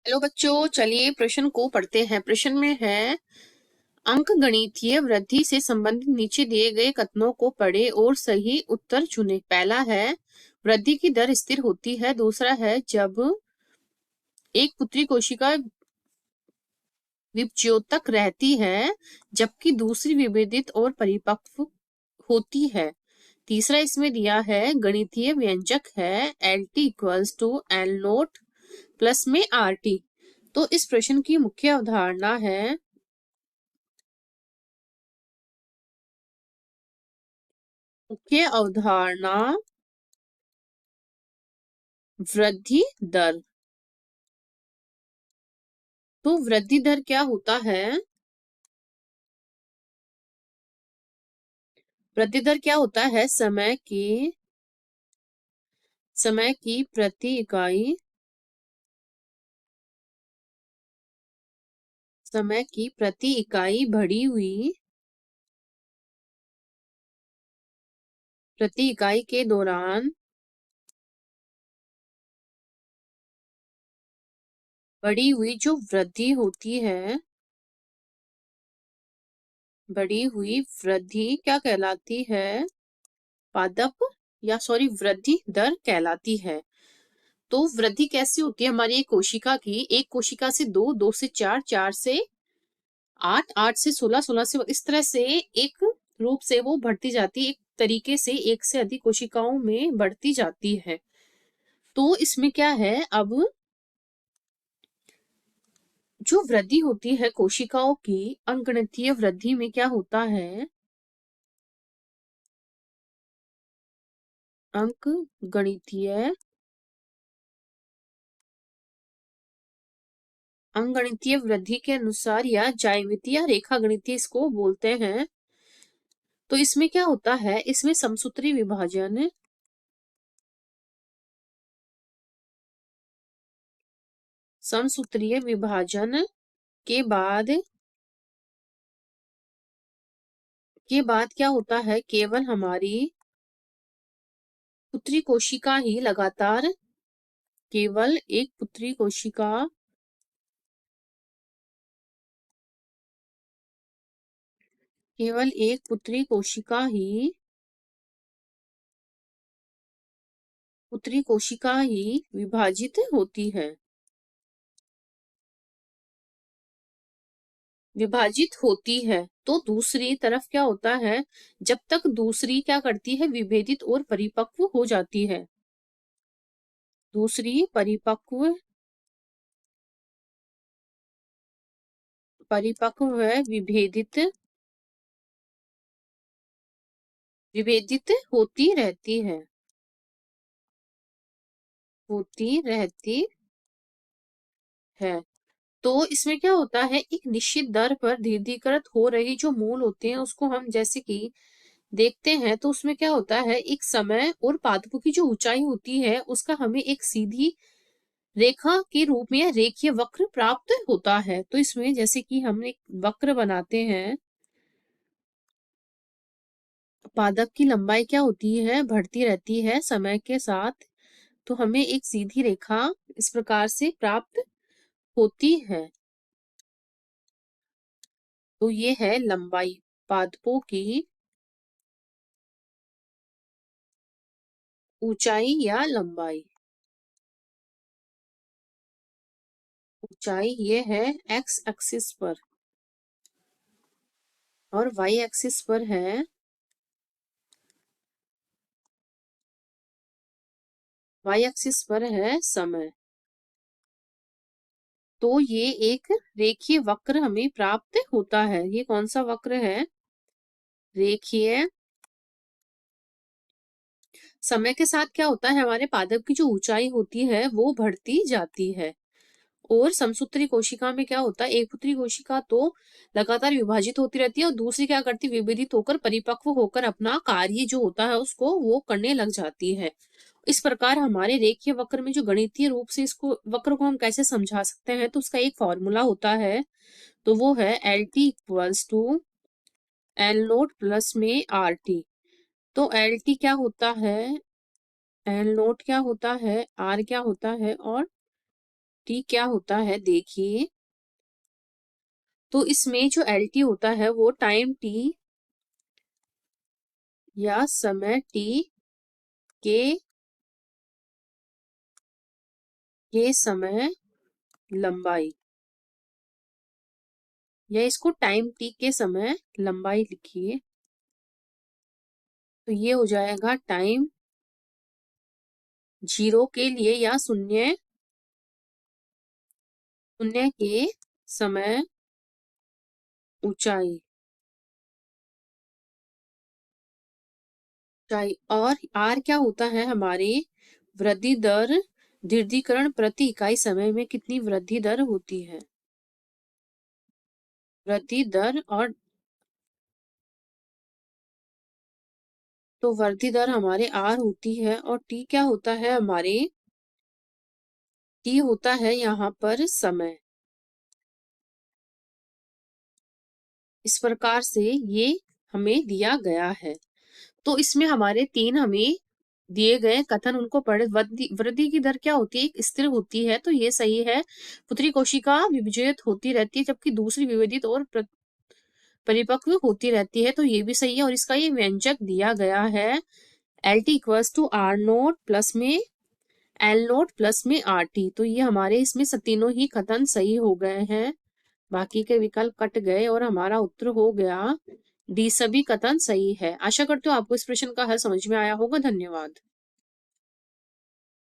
Hello बच्चों, चलिए प्रश्न को पढ़ते हैं। प्रश्न में है अंकगणितीय वृद्धि से संबंधित नीचे दिए गए कथनों को पढ़े और सही उत्तर चुने। पहला है वृद्धि की दर स्थिर होती है। दूसरा है जब एक पुत्री कोशिका विभज्योतक रहती है जबकि दूसरी विभेदित और परिपक्व होती है। तीसरा इसमें दिया है गणितीय व्यंजक है L T equals to L naught plus में आर टी। तो इस प्रश्न की मुख्य अवधारणा है वृद्धि दर। तो वृद्धि दर क्या होता है? वृद्धि दर क्या होता है? समय की प्रति इकाई बढ़ी हुई प्रति इकाई के दौरान बढ़ी हुई जो वृद्धि होती है, बढ़ी हुई वृद्धि क्या कहलाती है? पादप वृद्धि दर कहलाती है। तो वृद्धि कैसी होती है हमारी एक कोशिका की? एक कोशिका से दो, दो से चार, चार से आठ, आठ से 16, 16 से इस तरह से एक रूप से वो बढ़ती जाती है। एक तरीके से एक से अधिक कोशिकाओं में बढ़ती जाती है। तो इसमें क्या है, अब जो वृद्धि होती है कोशिकाओं की अंकगणितीय वृद्धि में क्या होता है? अंकगणितीय वृद्धि के अनुसार या ज्यामितीय या रेखा गणितीय इसको बोलते हैं। तो इसमें क्या होता है? इसमें समसूत्री विभाजन समसूत्रीय विभाजन के बाद क्या होता है? केवल हमारी पुत्री कोशिका ही लगातार केवल एक पुत्री कोशिका ही विभाजित होती है। तो दूसरी तरफ क्या होता है? जब तक दूसरी क्या करती है? विभेदित और परिपक्व हो जाती है। दूसरी परिपक्व है, विभेदित होती रहती है। तो इसमें क्या होता है? एक निश्चित दर पर दीर्घीकृत हो रही जो मूल होते हैं उसको हम जैसे कि देखते हैं, तो उसमें क्या होता है? एक समय और पादपों की जो ऊंचाई होती है उसका हमें एक सीधी रेखा के रूप में या रेखीय वक्र प्राप्त होता है। तो इसमें जैसे कि हम एक वक्र बनाते हैं, पादप की लंबाई क्या होती है? बढ़ती रहती है समय के साथ। तो हमें एक सीधी रेखा इस प्रकार से प्राप्त होती है। तो ये है लंबाई, पादपों की ऊंचाई या लंबाई। ऊंचाई ये है एक्स एक्सिस पर और वाई एक्सिस पर है समय। तो ये एक रेखीय वक्र हमें प्राप्त होता है। ये कौन सा वक्र है? रेखीय। समय के साथ क्या होता है? हमारे पादप की जो ऊंचाई होती है वो बढ़ती जाती है। और समसूत्री कोशिका में क्या होता है? एक पुत्री कोशिका तो लगातार विभाजित होती रहती है और दूसरी क्या करती है? विभेदित होकर परिपक्व होकर अपना कार्य जो होता है उसको वो करने लग जाती है। इस प्रकार हमारे रेखीय वक्र में जो गणितीय रूप से इसको वक्र को हम कैसे समझा सकते हैं? तो उसका एक फॉर्मूला होता है, तो वो है L T equals to L naught plus में आर टी। तो एल टी क्या होता है? एल नोट क्या होता है? आर क्या होता है? और टी क्या होता है देखिए, तो इसमें जो एल टी होता है वो टाइम टी या समय टी के समय लंबाई, या इसको टाइम टी के समय लंबाई लिखिए, तो ये हो जाएगा टाइम 0 के लिए या शून्य के समय ऊंचाई ऊंचाई। और आर क्या होता है हमारी वृद्धि दर, दृढ़ीकरण प्रति इकाई समय में कितनी वृद्धि दर होती है, वृद्धि दर। और तो वृद्धि दर हमारे आर होती है, और टी क्या होता है हमारे, टी होता है यहाँ पर समय। इस प्रकार से ये हमें दिया गया है। तो इसमें हमारे 3 हमें दिए गए कथन, उनको पढ़े। वृद्धि की दर क्या होती है, एक स्थिर होती है, तो ये सही है। पुत्री कोशिका विभजित होती रहती है, जबकि दूसरी विभेदित और परिपक्व होती रहती है, तो ये भी सही है। और इसका ये व्यंजक दिया गया है, L T equals to R naught plus में एल नोट प्लस में आर टी। तो ये हमारे इसमें तीनों ही कथन सही हो गए हैं, बाकी के विकल्प कट गए और हमारा उत्तर हो गया डी, सभी कथन सही है। आशा करते हो आपको इस प्रश्न का हल समझ में आया होगा। धन्यवाद।